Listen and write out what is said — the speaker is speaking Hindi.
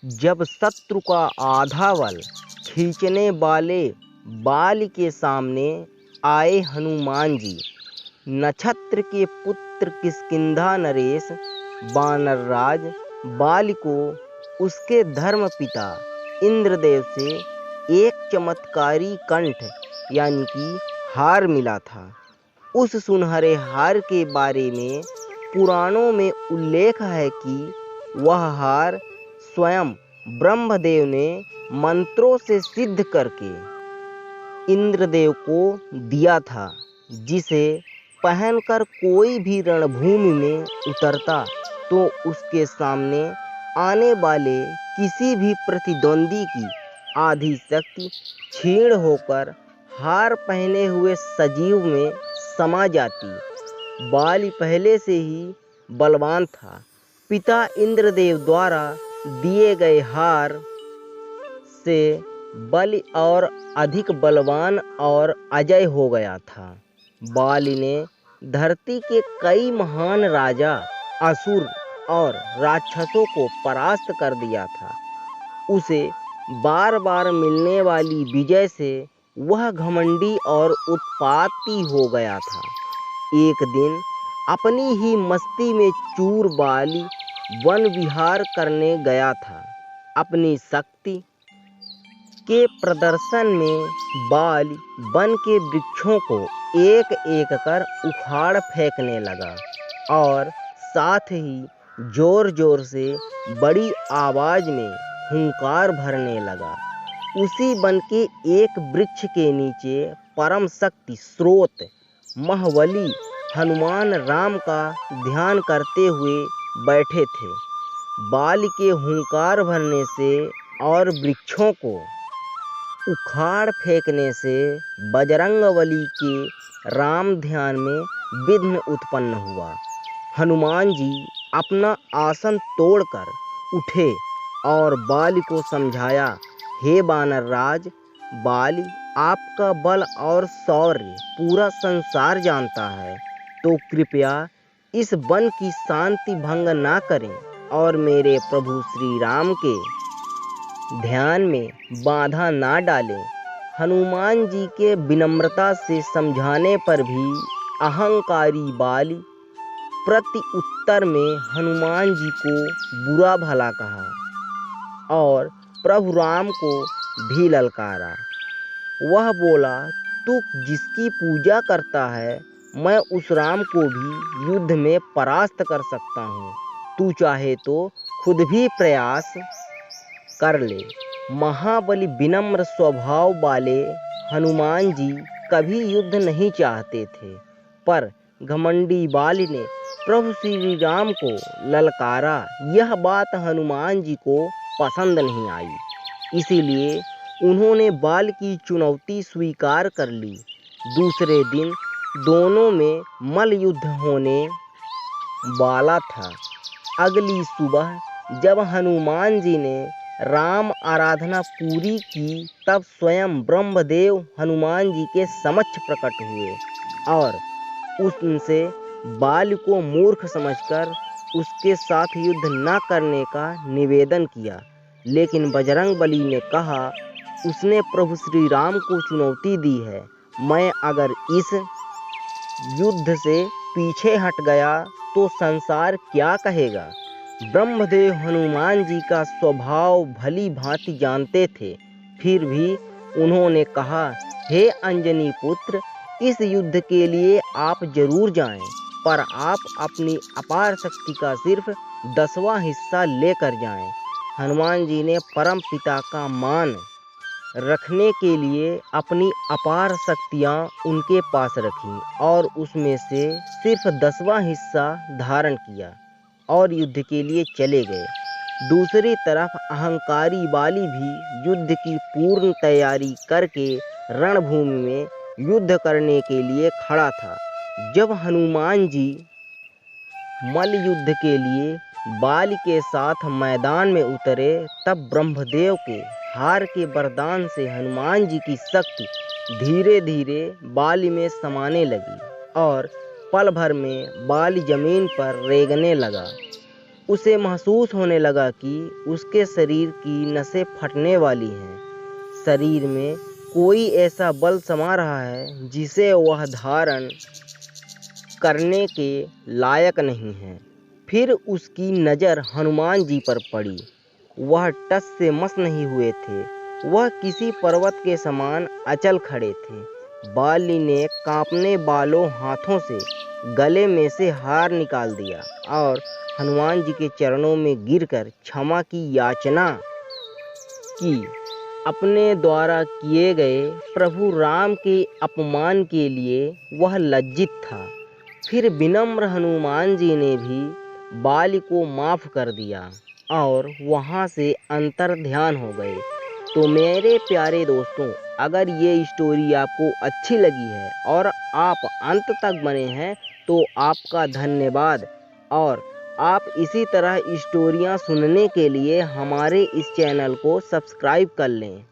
जब शत्रु का आधा बल खींचने वाले बाली के सामने आए हनुमान जी, नक्षत्र के पुत्र किष्किंधा नरेश वानरराज बाली को उसके धर्म पिता इंद्रदेव से एक चमत्कारी कंठ यानी कि हार मिला था। उस सुनहरे हार के बारे में पुराणों में उल्लेख है कि वह हार स्वयं ब्रह्मदेव ने मंत्रों से सिद्ध करके इंद्रदेव को दिया था, जिसे पहनकर कोई भी रणभूमि में उतरता तो उसके सामने आने वाले किसी भी प्रतिद्वंदी की आधी शक्ति क्षीण होकर हार पहने हुए सजीव में समा जाती। बाली पहले से ही बलवान था। पिता इंद्रदेव द्वारा दिए गए हार से बलि और अधिक बलवान और अजय हो गया था। बाली ने धरती के कई महान राजा, असुर और राक्षसों को परास्त कर दिया था। उसे बार बार मिलने वाली विजय से वह घमंडी और उत्पाती हो गया था। एक दिन अपनी ही मस्ती में चूर बाली वन विहार करने गया था। अपनी शक्ति के प्रदर्शन में बाली वन के वृक्षों को एक एक कर उखाड़ फेंकने लगा और साथ ही जोर जोर से बड़ी आवाज में हुंकार भरने लगा। उसी वन के एक वृक्ष के नीचे परम शक्ति स्रोत महाबली हनुमान राम का ध्यान करते हुए बैठे थे। बाली के हुंकार भरने से और वृक्षों को उखाड़ फेंकने से बजरंगबली के राम ध्यान में विघ्न उत्पन्न हुआ। हनुमान जी अपना आसन तोड़कर उठे और बाली को समझाया, हे वानरराज बाली, आपका बल और शौर्य पूरा संसार जानता है, तो कृपया इस वन की शांति भंग ना करें और मेरे प्रभु श्री राम के ध्यान में बाधा ना डालें। हनुमान जी के विनम्रता से समझाने पर भी अहंकारी बाली प्रति उत्तर में हनुमान जी को बुरा भला कहा और प्रभु राम को भी ललकारा। वह बोला, तू जिसकी पूजा करता है, मैं उस राम को भी युद्ध में परास्त कर सकता हूँ। तू चाहे तो खुद भी प्रयास कर ले। महाबली विनम्र स्वभाव वाले हनुमान जी कभी युद्ध नहीं चाहते थे, पर घमंडी बाली ने प्रभु श्री राम को ललकारा। यह बात हनुमान जी को पसंद नहीं आई, इसीलिए उन्होंने बाल की चुनौती स्वीकार कर ली। दूसरे दिन दोनों में मल्ल युद्ध होने वाला था। अगली सुबह जब हनुमान जी ने राम आराधना पूरी की, तब स्वयं ब्रह्मदेव हनुमान जी के समक्ष प्रकट हुए और उनसे बाल को मूर्ख समझकर उसके साथ युद्ध न करने का निवेदन किया। लेकिन बजरंगबली ने कहा, उसने प्रभु श्री राम को चुनौती दी है, मैं अगर इस युद्ध से पीछे हट गया तो संसार क्या कहेगा। ब्रह्मदेव हनुमान जी का स्वभाव भली भांति जानते थे, फिर भी उन्होंने कहा, हे अंजनी पुत्र, इस युद्ध के लिए आप जरूर जाएं, पर आप अपनी अपार शक्ति का सिर्फ 10वां हिस्सा लेकर जाएं। हनुमान जी ने परम पिता का मान रखने के लिए अपनी अपार शक्तियाँ उनके पास रखी और उसमें से सिर्फ 10वां हिस्सा धारण किया और युद्ध के लिए चले गए। दूसरी तरफ अहंकारी बाली भी युद्ध की पूर्ण तैयारी करके रणभूमि में युद्ध करने के लिए खड़ा था। जब हनुमान जी मल्ल युद्ध के लिए बाली के साथ मैदान में उतरे, तब ब्रह्मदेव के हार के वरदान से हनुमान जी की शक्ति धीरे धीरे बाली में समाने लगी और पल भर में बाली जमीन पर रेंगने लगा। उसे महसूस होने लगा कि उसके शरीर की नसें फटने वाली हैं। शरीर में कोई ऐसा बल समा रहा है जिसे वह धारण करने के लायक नहीं है। फिर उसकी नज़र हनुमान जी पर पड़ी। वह टस से मस नहीं हुए थे। वह किसी पर्वत के समान अचल खड़े थे। बाली ने कांपने वालों हाथों से गले में से हार निकाल दिया और हनुमान जी के चरणों में गिरकर क्षमा की याचना की। अपने द्वारा किए गए प्रभु राम के अपमान के लिए वह लज्जित था। फिर विनम्र हनुमान जी ने भी बाली को माफ़ कर दिया और वहाँ से अंतर ध्यान हो गए। तो मेरे प्यारे दोस्तों, अगर ये स्टोरी आपको अच्छी लगी है और आप अंत तक बने हैं तो आपका धन्यवाद। और आप इसी तरह स्टोरियाँ सुनने के लिए हमारे इस चैनल को सब्सक्राइब कर लें।